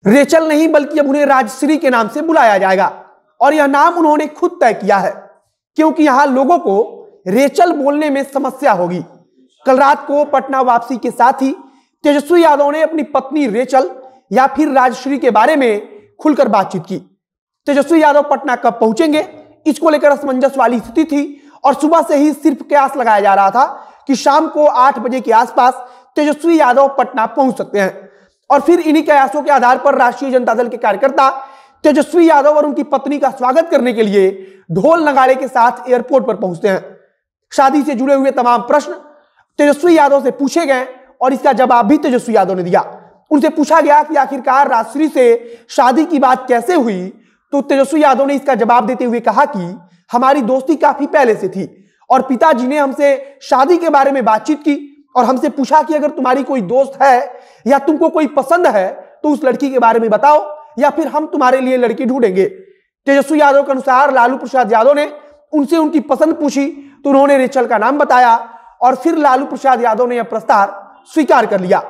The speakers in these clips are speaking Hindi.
रेचल नहीं बल्कि अब उन्हें राजश्री के नाम से बुलाया जाएगा। और यह नाम उन्होंने खुद तय किया है, क्योंकि यहां लोगों को रेचल बोलने में समस्या होगी। कल रात को पटना वापसी के साथ ही तेजस्वी यादव ने अपनी पत्नी रेचल या फिर राजश्री के बारे में खुलकर बातचीत की। तेजस्वी यादव पटना कब पहुंचेंगे, इसको लेकर असमंजस वाली स्थिति थी और सुबह से ही सिर्फ कयास लगाया जा रहा था कि शाम को 8 बजे के आसपास तेजस्वी यादव पटना पहुंच सकते हैं। और फिर इन्हीं कयासों के आधार पर राष्ट्रीय जनता दल के कार्यकर्ता तेजस्वी यादव और उनकी पत्नी का स्वागत करने के लिए ढोल नगाड़े के साथ एयरपोर्ट पर पहुंचते हैं। शादी से जुड़े हुए तमाम प्रश्न तेजस्वी यादव से पूछे गए और इसका जवाब भी तेजस्वी यादव ने दिया। उनसे पूछा गया कि आखिरकार राजश्री से शादी की बात कैसे हुई, तो तेजस्वी यादव ने इसका जवाब देते हुए कहा कि हमारी दोस्ती काफी पहले से थी और पिताजी ने हमसे शादी के बारे में बातचीत की और हमसे पूछा कि अगर तुम्हारी कोई दोस्त है या तुमको कोई पसंद है तो उस लड़की के बारे में बताओ या फिर हम तुम्हारे लिए लड़की ढूंढेंगे। तेजस्वी यादव के अनुसार लालू प्रसाद यादव ने उनसे उनकी पसंद पूछी तो उन्होंने रेचल का नाम बताया और फिर लालू प्रसाद यादव ने यह प्रस्ताव स्वीकार कर लिया।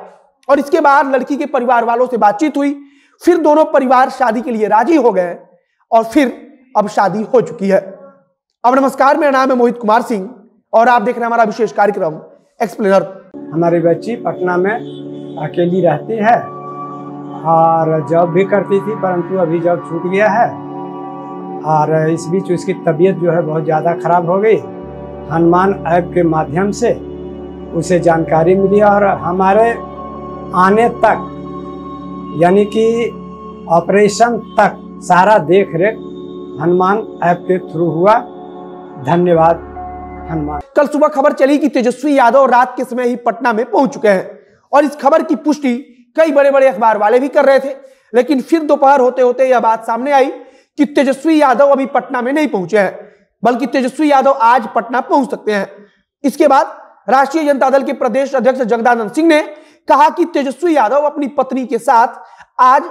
और इसके बाद लड़की के परिवार वालों से बातचीत हुई, फिर दोनों परिवार शादी के लिए राजी हो गए और फिर अब शादी हो चुकी है। अब नमस्कार, मेरा नाम है मोहित कुमार सिंह और आप देख रहे हैं हमारा विशेष कार्यक्रम एक्सप्लेनर। हमारी बच्ची पटना में अकेली रहती है और जॉब भी करती थी, परंतु अभी जॉब छूट गया है और इस बीच उसकी तबीयत जो है बहुत ज़्यादा खराब हो गई। हनुमान ऐप के माध्यम से उसे जानकारी मिली और हमारे आने तक यानी कि ऑपरेशन तक सारा देख रेख हनुमान ऐप के थ्रू हुआ। धन्यवाद हनुमान। कल सुबह खबर चली कि तेजस्वी यादव रात के समय ही पटना में पहुंच चुके हैं और इस खबर की पुष्टि कई बड़े बड़े अखबार वाले भी कर रहे थे, लेकिन फिर दोपहर होते होते यह बात सामने आई कि तेजस्वी यादव अभी पटना में नहीं पहुंचे हैं, बल्कि तेजस्वी यादव आज पटना पहुंच सकते हैं। इसके बाद राष्ट्रीय जनता दल के प्रदेश अध्यक्ष जगदानंद सिंह ने कहा कि तेजस्वी यादव अपनी पत्नी के साथ आज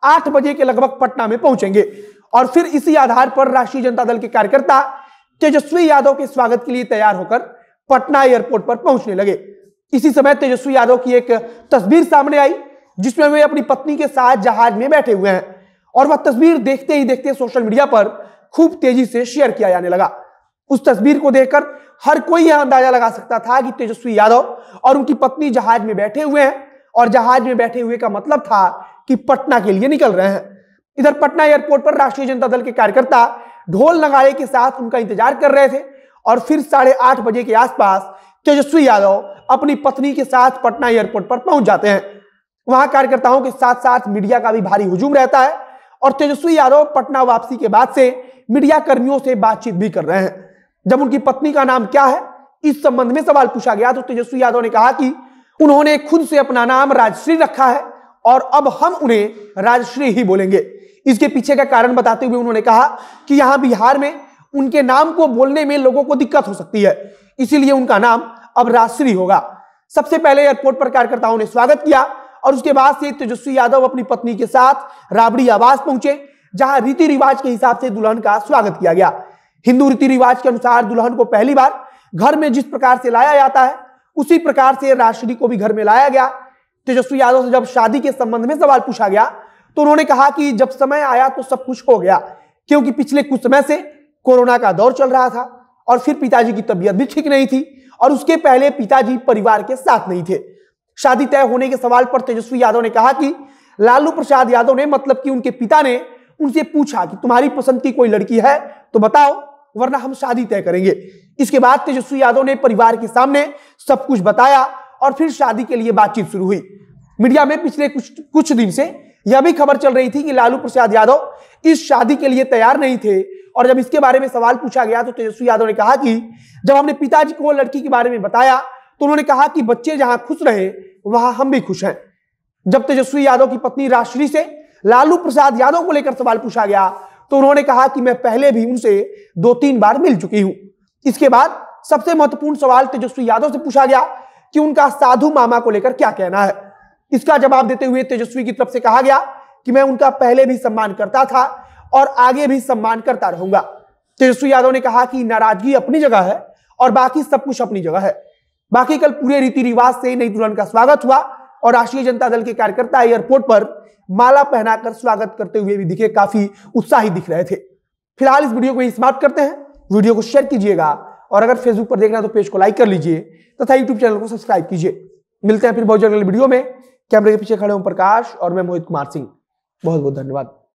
8 बजे के लगभग पटना में पहुंचेंगे और फिर इसी आधार पर राष्ट्रीय जनता दल के कार्यकर्ता तेजस्वी यादव के स्वागत के लिए तैयार होकर पटना एयरपोर्ट पर पहुंचने लगे। इसी समय तेजस्वी यादव की एक तस्वीर सामने आई जिसमें वे अपनी पत्नी के साथ जहाज में बैठे हुए हैं और वह तस्वीर देखते ही देखते सोशल मीडिया पर खूब तेजी से शेयर किया जाने लगा। उस तस्वीर को देखकर हर कोई यह अंदाजा लगा सकता था कि तेजस्वी यादव और उनकी पत्नी जहाज में बैठे हुए हैं और जहाज में बैठे हुए का मतलब था कि पटना के लिए निकल रहे हैं। इधर पटना एयरपोर्ट पर राष्ट्रीय जनता दल के कार्यकर्ता ढोल नगाड़े के साथ उनका इंतजार कर रहे थे और फिर 8:30 बजे के आसपास तेजस्वी यादव अपनी पत्नी के साथ पटना एयरपोर्ट पर पहुंच जाते हैं। वहां कार्यकर्ताओं के साथ साथ मीडिया का भी भारी हुजूम रहता है और तेजस्वी यादव पटना वापसी के बाद से मीडिया कर्मियों से बातचीत भी कर रहे हैं। जब उनकी पत्नी का नाम क्या है इस संबंध में सवाल पूछा गया तो तेजस्वी यादव ने कहा कि उन्होंने खुद से अपना नाम राजश्री रखा है और अब हम उन्हें राजश्री ही बोलेंगे। इसके पीछे का कारण बताते हुए उन्होंने कहा कि यहां बिहार में उनके नाम को बोलने में लोगों को दिक्कत हो सकती है, इसीलिए उनका नाम अब राजश्री होगा। सबसे पहले एयरपोर्ट पर कार्यकर्ताओं ने स्वागत किया और उसके बाद से तेजस्वी यादव अपनी पत्नी के साथ राबड़ी आवास पहुंचे, जहां रीति रिवाज के हिसाब से दुल्हन का स्वागत किया गया। हिंदू रीति रिवाज के अनुसार दुल्हन को पहली बार घर में जिस प्रकार से लाया जाता है उसी प्रकार से राजश्री को भी घर में लाया गया। तेजस्वी यादव से जब शादी के संबंध में सवाल पूछा गया तो उन्होंने कहा कि जब समय आया तो सब कुछ हो गया, क्योंकि पिछले कुछ समय से कोरोना का दौर चल रहा था और फिर पिताजी की तबीयत भी ठीक नहीं थी और उसके पहले पिताजी परिवार के साथ नहीं थे। शादी तय होने के सवाल पर तेजस्वी यादव ने कहा कि लालू प्रसाद यादव ने मतलब कि उनके पिता ने उनसे पूछा कि तुम्हारी पसंद की कोई लड़की है तो बताओ, वरना हम शादी तय करेंगे। इसके बाद तेजस्वी यादव ने परिवार के सामने सब कुछ बताया और फिर शादी के लिए बातचीत शुरू हुई। मीडिया में पिछले कुछ दिन से यह भी खबर चल रही थी कि लालू प्रसाद यादव इस शादी के लिए तैयार नहीं थे और जब इसके बारे में सवाल पूछा गया तो तेजस्वी यादव ने कहा कि जब हमने पिताजी को लड़की के बारे में बताया तो उन्होंने कहा कि बच्चे जहां खुश रहे वहां हम भी खुश हैं। जब तेजस्वी यादव की पत्नी राजश्री से लालू प्रसाद यादव को लेकर सवाल पूछा गया तो उन्होंने कहा कि मैं पहले भी उनसे 2-3 बार मिल चुकी हूं। इसके बाद सबसे महत्वपूर्ण सवाल तेजस्वी यादव से पूछा गया कि उनका साधु मामा को लेकर क्या कहना है। इसका जवाब देते हुए तेजस्वी की तरफ से कहा गया कि मैं उनका पहले भी सम्मान करता था और आगे भी सम्मान करता रहूंगा। तेजस्वी यादव ने कहा कि नाराजगी अपनी जगह है और बाकी सब कुछ अपनी जगह है। बाकी कल पूरे रीति रिवाज से नई दुल्हन का स्वागत हुआ और राष्ट्रीय जनता दल के कार्यकर्ता एयरपोर्ट पर माला पहनाकर स्वागत करते हुए भी दिखे, काफी उत्साहित दिख रहे थे। फिलहाल इस वीडियो को यहीं समाप्त करते हैं। वीडियो को शेयर कीजिएगा और अगर फेसबुक पर देखना है तो पेज को लाइक कर लीजिए तथा यूट्यूब चैनल को सब्सक्राइब कीजिए। मिलते हैं फिर बहुत जल्द वीडियो में। कैमरे के पीछे खड़े ओम प्रकाश और मैं मोहित कुमार सिंह। बहुत बहुत धन्यवाद।